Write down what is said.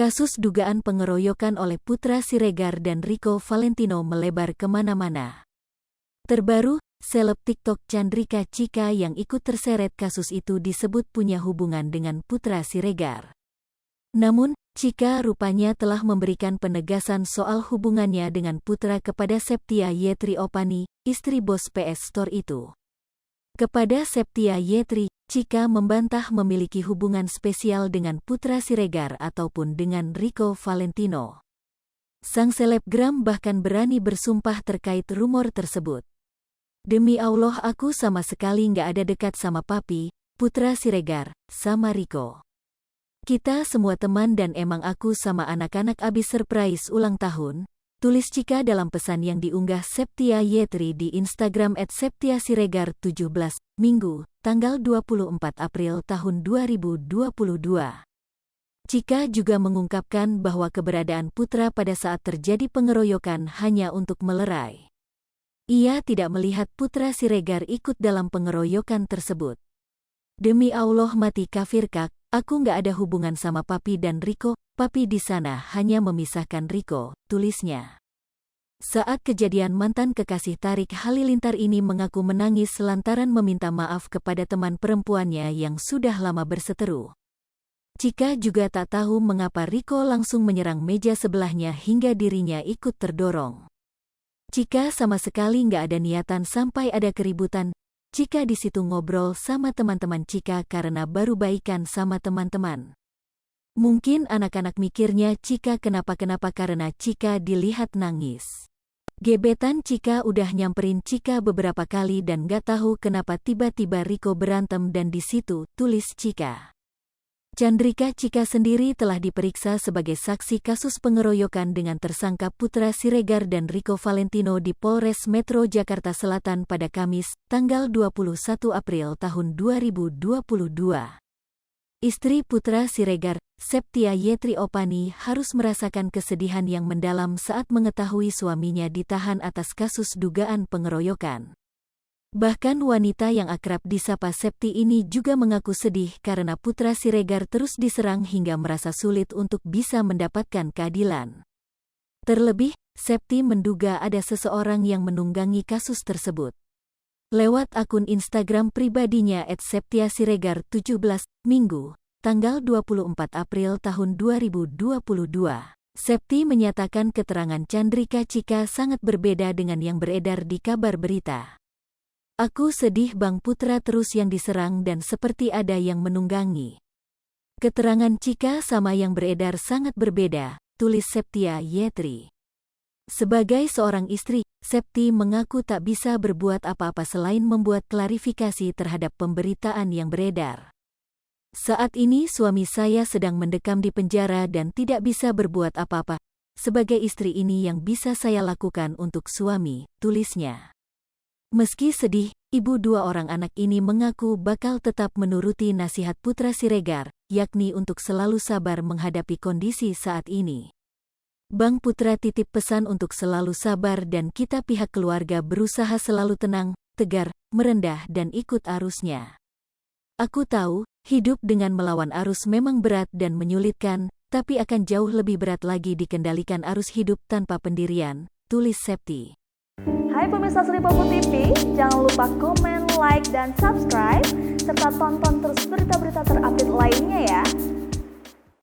Kasus dugaan pengeroyokan oleh Putra Siregar dan Rico Valentino melebar kemana-mana. Terbaru, seleb TikTok Chandrika Chika yang ikut terseret kasus itu disebut punya hubungan dengan Putra Siregar. Namun, Chika rupanya telah memberikan penegasan soal hubungannya dengan Putra kepada Septia Yetri Opani, istri bos PS Store itu. Kepada Septia Yetri, Chika membantah memiliki hubungan spesial dengan Putra Siregar ataupun dengan Rico Valentino. Sang selebgram bahkan berani bersumpah terkait rumor tersebut. Demi Allah aku sama sekali nggak ada dekat sama papi, Putra Siregar, sama Rico. Kita semua teman dan emang aku sama anak-anak abis surprise ulang tahun, tulis Chika dalam pesan yang diunggah Septia Yetri di Instagram @septiasiregar17, Minggu, tanggal 24 April tahun 2022. Chika juga mengungkapkan bahwa keberadaan Putra pada saat terjadi pengeroyokan hanya untuk melerai. Ia tidak melihat Putra Siregar ikut dalam pengeroyokan tersebut. Demi Allah mati kafir kak, aku nggak ada hubungan sama papi dan Rico, papi di sana hanya memisahkan Rico, tulisnya. Saat kejadian mantan kekasih Tarik Halilintar ini mengaku menangis lantaran meminta maaf kepada teman perempuannya yang sudah lama berseteru. Chika juga tak tahu mengapa Rico langsung menyerang meja sebelahnya hingga dirinya ikut terdorong. Chika sama sekali nggak ada niatan sampai ada keributan. Chika di situ ngobrol sama teman-teman Chika karena baru baikan sama teman-teman. Mungkin anak-anak mikirnya Chika kenapa-kenapa karena Chika dilihat nangis. Gebetan Chika udah nyamperin Chika beberapa kali dan gak tahu kenapa tiba-tiba Rico berantem dan di situ, tulis Chika. Chandrika Chika sendiri telah diperiksa sebagai saksi kasus pengeroyokan dengan tersangka Putra Siregar dan Rico Valentino di Polres Metro Jakarta Selatan pada Kamis, tanggal 21 April tahun 2022. Istri Putra Siregar, Septia Yetri Opani harus merasakan kesedihan yang mendalam saat mengetahui suaminya ditahan atas kasus dugaan pengeroyokan. Bahkan wanita yang akrab disapa Septi ini juga mengaku sedih karena Putra Siregar terus diserang hingga merasa sulit untuk bisa mendapatkan keadilan. Terlebih, Septi menduga ada seseorang yang menunggangi kasus tersebut. Lewat akun Instagram pribadinya @septiasiregar17, Minggu, tanggal 24 April tahun 2022, Septi menyatakan keterangan Chandrika Chika sangat berbeda dengan yang beredar di kabar berita. Aku sedih Bang Putra terus yang diserang dan seperti ada yang menunggangi. Keterangan Chika sama yang beredar sangat berbeda, tulis Septia Yetri. Sebagai seorang istri, Septi mengaku tak bisa berbuat apa-apa selain membuat klarifikasi terhadap pemberitaan yang beredar. Saat ini suami saya sedang mendekam di penjara dan tidak bisa berbuat apa-apa. Sebagai istri ini yang bisa saya lakukan untuk suami, tulisnya. Meski sedih, ibu dua orang anak ini mengaku bakal tetap menuruti nasihat Putra Siregar, yakni untuk selalu sabar menghadapi kondisi saat ini. Bang Putra titip pesan untuk selalu sabar dan kita pihak keluarga berusaha selalu tenang, tegar, merendah dan ikut arusnya. Aku tahu, hidup dengan melawan arus memang berat dan menyulitkan, tapi akan jauh lebih berat lagi dikendalikan arus hidup tanpa pendirian, tulis Septi. Hai pemirsa Sripopo TV, jangan lupa komen, like, dan subscribe, serta tonton terus berita-berita terupdate lainnya ya.